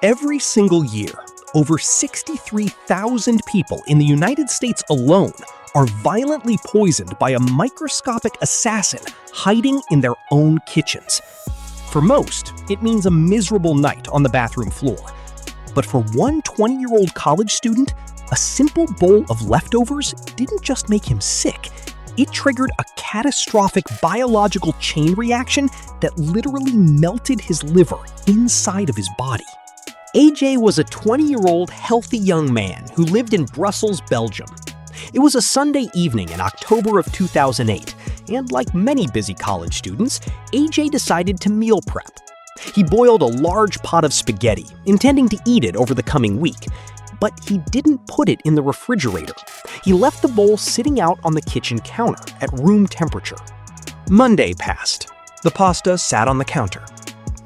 Every single year, over 63,000 people in the United States alone are violently poisoned by a microscopic assassin hiding in their own kitchens. For most, it means a miserable night on the bathroom floor. But for one 20-year-old college student, a simple bowl of leftovers didn't just make him sick. It triggered a catastrophic biological chain reaction that literally melted his liver inside of his body. AJ was a 20-year-old healthy young man who lived in Brussels, Belgium. It was a Sunday evening in October of 2008, and like many busy college students, AJ decided to meal prep. He boiled a large pot of spaghetti, intending to eat it over the coming week. But he didn't put it in the refrigerator. He left the bowl sitting out on the kitchen counter at room temperature. Monday passed. The pasta sat on the counter.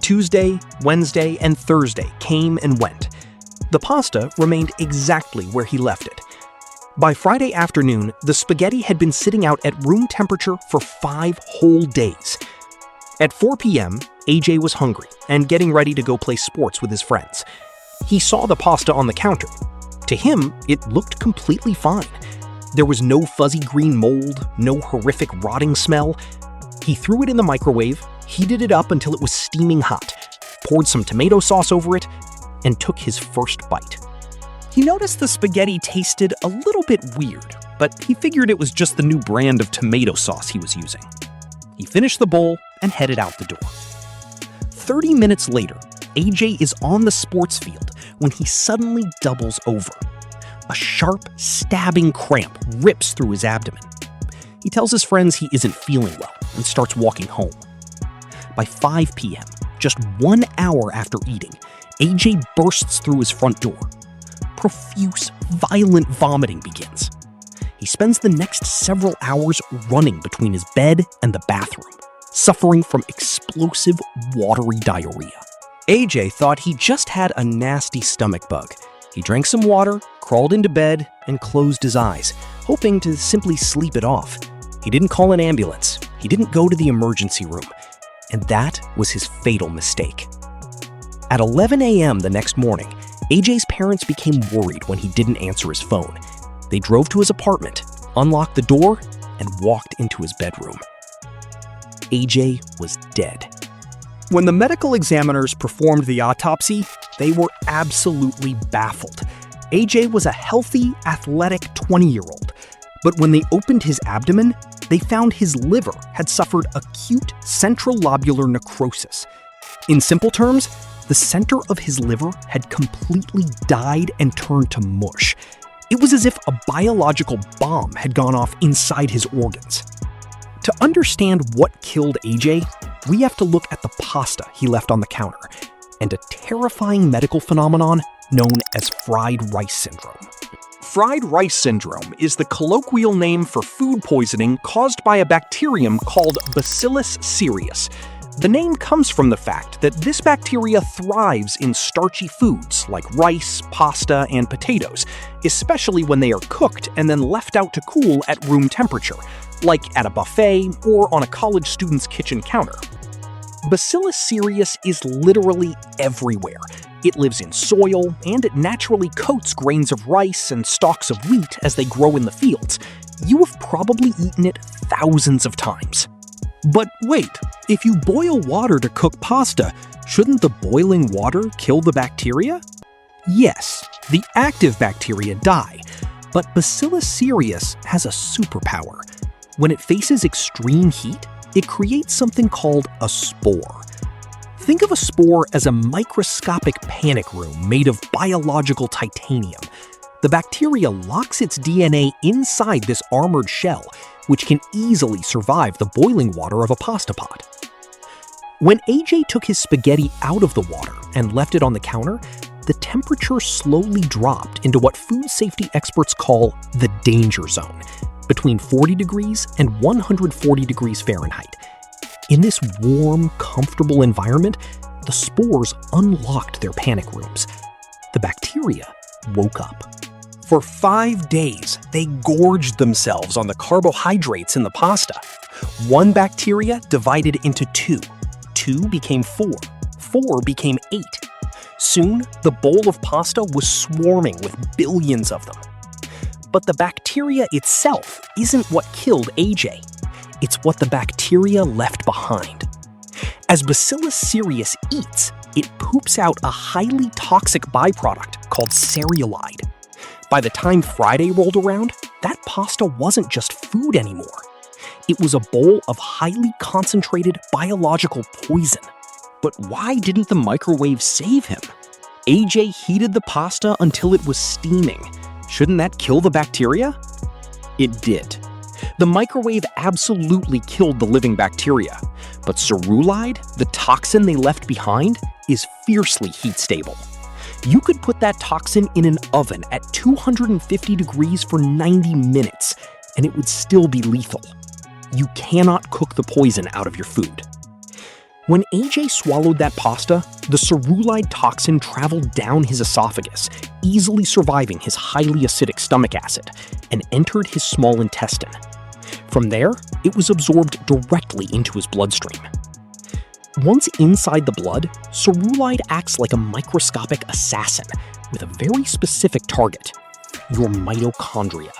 Tuesday, Wednesday, and Thursday came and went. The pasta remained exactly where he left it. By Friday afternoon, the spaghetti had been sitting out at room temperature for 5 whole days. At 4 p.m., AJ was hungry and getting ready to go play sports with his friends. He saw the pasta on the counter. To him, it looked completely fine. There was no fuzzy green mold, no horrific rotting smell. He threw it in the microwave, heated it up until it was steaming hot, poured some tomato sauce over it, and took his first bite. He noticed the spaghetti tasted a little bit weird, but he figured it was just the new brand of tomato sauce he was using. He finished the bowl and headed out the door. 30 minutes later, AJ is on the sports field when he suddenly doubles over. A sharp, stabbing cramp rips through his abdomen. He tells his friends he isn't feeling well and starts walking home. By 5 p.m., just 1 hour after eating, AJ bursts through his front door. Profuse, violent vomiting begins. He spends the next several hours running between his bed and the bathroom, suffering from explosive, watery diarrhea. AJ thought he just had a nasty stomach bug. He drank some water, crawled into bed, and closed his eyes, hoping to simply sleep it off. He didn't call an ambulance. He didn't go to the emergency room. And that was his fatal mistake. At 11 a.m. the next morning, AJ's parents became worried when he didn't answer his phone. They drove to his apartment, unlocked the door, and walked into his bedroom. AJ was dead. When the medical examiners performed the autopsy, they were absolutely baffled. AJ was a healthy, athletic 20-year-old. But when they opened his abdomen, they found his liver had suffered acute central lobular necrosis. In simple terms, the center of his liver had completely died and turned to mush. It was as if a biological bomb had gone off inside his organs. To understand what killed AJ, we have to look at the pasta he left on the counter and a terrifying medical phenomenon known as fried rice syndrome. Fried rice syndrome is the colloquial name for food poisoning caused by a bacterium called Bacillus cereus. The name comes from the fact that this bacteria thrives in starchy foods like rice, pasta, and potatoes, especially when they are cooked and then left out to cool at room temperature, like at a buffet or on a college student's kitchen counter. Bacillus cereus is literally everywhere. It lives in soil, and it naturally coats grains of rice and stalks of wheat as they grow in the fields. You have probably eaten it thousands of times. But wait, if you boil water to cook pasta, shouldn't the boiling water kill the bacteria? Yes, the active bacteria die, but Bacillus cereus has a superpower. When it faces extreme heat, it creates something called a spore. Think of a spore as a microscopic panic room made of biological titanium. The bacteria locks its DNA inside this armored shell, which can easily survive the boiling water of a pasta pot. When AJ took his spaghetti out of the water and left it on the counter, the temperature slowly dropped into what food safety experts call the danger zone, between 40 degrees and 140 degrees Fahrenheit. In this warm, comfortable environment, the spores unlocked their panic rooms. The bacteria woke up. For 5 days, they gorged themselves on the carbohydrates in the pasta. One bacteria divided into two. 2 became 4. 4 became 8. Soon, the bowl of pasta was swarming with billions of them. But the bacteria itself isn't what killed AJ. It's what the bacteria left behind. As Bacillus cereus eats, it poops out a highly toxic byproduct called Cereulide. By the time Friday rolled around, that pasta wasn't just food anymore. It was a bowl of highly concentrated biological poison. But why didn't the microwave save him? AJ heated the pasta until it was steaming. Shouldn't that kill the bacteria? It did. The microwave absolutely killed the living bacteria, but Cereulide, the toxin they left behind, is fiercely heat-stable. You could put that toxin in an oven at 250 degrees for 90 minutes, and it would still be lethal. You cannot cook the poison out of your food. When AJ swallowed that pasta, the Cereulide toxin traveled down his esophagus, easily surviving his highly acidic stomach acid, and entered his small intestine. From there, it was absorbed directly into his bloodstream. Once inside the blood, Cereulide acts like a microscopic assassin with a very specific target: your mitochondria.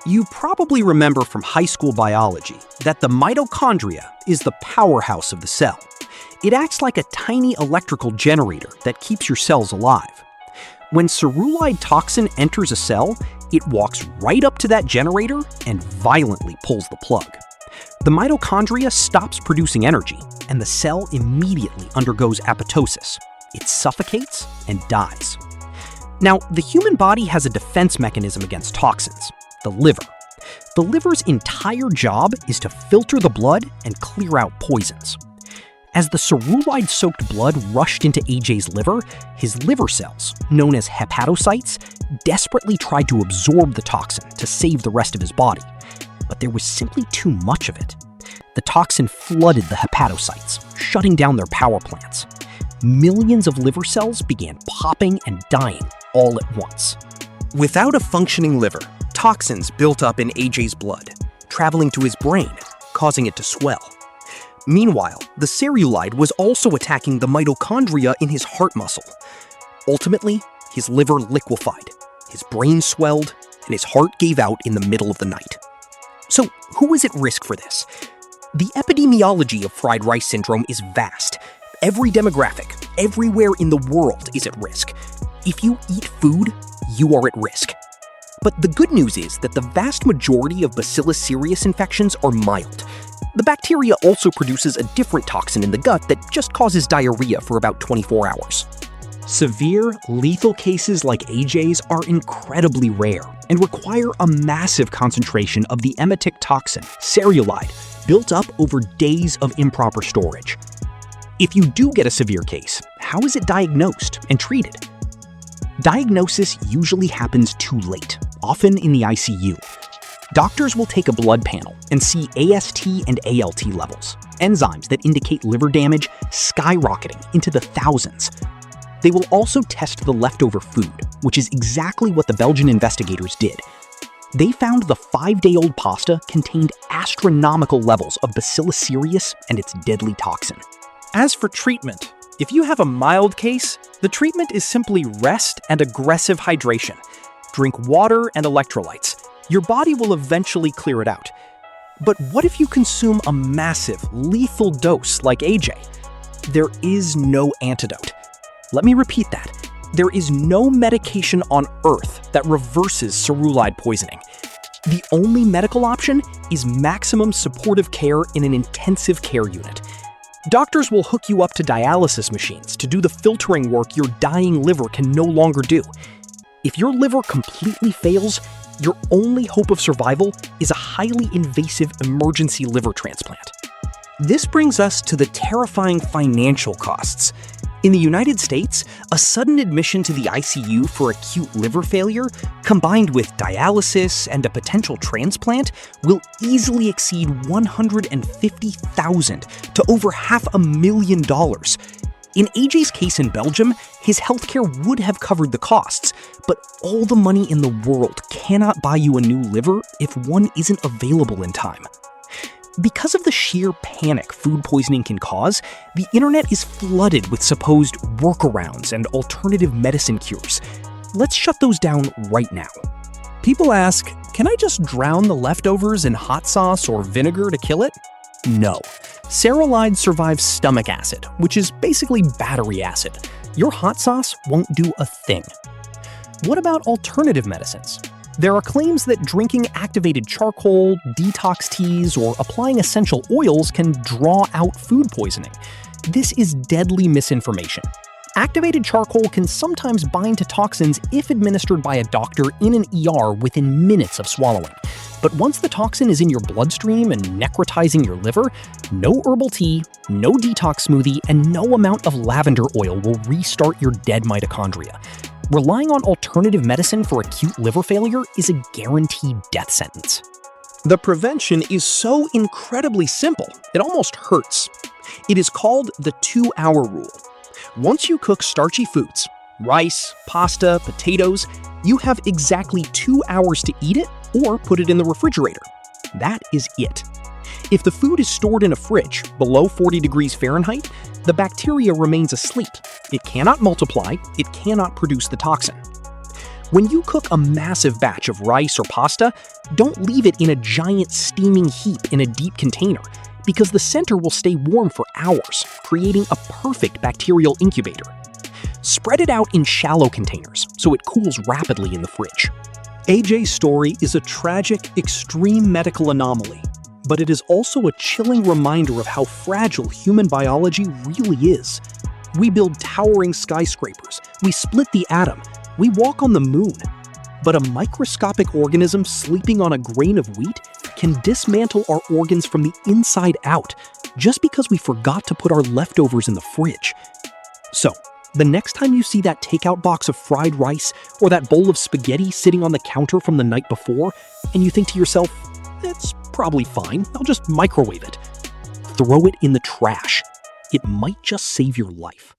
You probably remember from high school biology that the mitochondria is the powerhouse of the cell. It acts like a tiny electrical generator that keeps your cells alive. When Cereulide toxin enters a cell, it walks right up to that generator and violently pulls the plug. The mitochondria stops producing energy, and the cell immediately undergoes apoptosis. It suffocates and dies. Now, the human body has a defense mechanism against toxins: the liver. The liver's entire job is to filter the blood and clear out poisons. As the Cereulide-soaked blood rushed into AJ's liver, his liver cells, known as hepatocytes, desperately tried to absorb the toxin to save the rest of his body. But there was simply too much of it. The toxin flooded the hepatocytes, shutting down their power plants. Millions of liver cells began popping and dying all at once. Without a functioning liver, toxins built up in AJ's blood, traveling to his brain, causing it to swell. Meanwhile, the Cereulide was also attacking the mitochondria in his heart muscle. Ultimately, his liver liquefied, his brain swelled, and his heart gave out in the middle of the night. So, who is at risk for this? The epidemiology of fried rice syndrome is vast. Every demographic, everywhere in the world is at risk. If you eat food, you are at risk. But the good news is that the vast majority of Bacillus cereus infections are mild. The bacteria also produces a different toxin in the gut that just causes diarrhea for about 24 hours. Severe, lethal cases like AJ's are incredibly rare and require a massive concentration of the emetic toxin, Cereulide, built up over days of improper storage. If you do get a severe case, how is it diagnosed and treated? Diagnosis usually happens too late, often in the ICU. Doctors will take a blood panel and see AST and ALT levels, enzymes that indicate liver damage skyrocketing into the thousands. They will also test the leftover food, which is exactly what the Belgian investigators did. They found the 5-day-old pasta contained astronomical levels of Bacillus cereus and its deadly toxin. As for treatment, if you have a mild case, the treatment is simply rest and aggressive hydration. Drink water and electrolytes. Your body will eventually clear it out. But what if you consume a massive, lethal dose like AJ? There is no antidote. Let me repeat that. There is no medication on Earth that reverses Cereulide poisoning. The only medical option is maximum supportive care in an intensive care unit. Doctors will hook you up to dialysis machines to do the filtering work your dying liver can no longer do. If your liver completely fails, your only hope of survival is a highly invasive emergency liver transplant. This brings us to the terrifying financial costs. In the United States, a sudden admission to the ICU for acute liver failure, combined with dialysis and a potential transplant, will easily exceed $150,000 to over $500,000. In AJ's case in Belgium, his healthcare would have covered the costs, but all the money in the world cannot buy you a new liver if one isn't available in time. Because of the sheer panic food poisoning can cause, the internet is flooded with supposed workarounds and alternative medicine cures. Let's shut those down right now. People ask, can I just drown the leftovers in hot sauce or vinegar to kill it? No. Cereulide survives stomach acid, which is basically battery acid. Your hot sauce won't do a thing. What about alternative medicines? There are claims that drinking activated charcoal, detox teas, or applying essential oils can draw out food poisoning. This is deadly misinformation. Activated charcoal can sometimes bind to toxins if administered by a doctor in an ER within minutes of swallowing. But once the toxin is in your bloodstream and necrotizing your liver, no herbal tea, no detox smoothie, and no amount of lavender oil will restart your dead mitochondria. Relying on alternative medicine for acute liver failure is a guaranteed death sentence. The prevention is so incredibly simple, it almost hurts. It is called the 2-hour rule. Once you cook starchy foods, rice, pasta, potatoes, you have exactly 2 hours to eat it or put it in the refrigerator. That is it. If the food is stored in a fridge below 40 degrees Fahrenheit, the bacteria remains asleep. It cannot multiply, it cannot produce the toxin. When you cook a massive batch of rice or pasta, don't leave it in a giant steaming heap in a deep container, because the center will stay warm for hours, creating a perfect bacterial incubator. Spread it out in shallow containers so it cools rapidly in the fridge. AJ's story is a tragic, extreme medical anomaly, but it is also a chilling reminder of how fragile human biology really is. We build towering skyscrapers, we split the atom, we walk on the moon. But a microscopic organism sleeping on a grain of wheat can dismantle our organs from the inside out just because we forgot to put our leftovers in the fridge. So, the next time you see that takeout box of fried rice or that bowl of spaghetti sitting on the counter from the night before, and you think to yourself, it's probably fine, I'll just microwave it. Throw it in the trash. It might just save your life.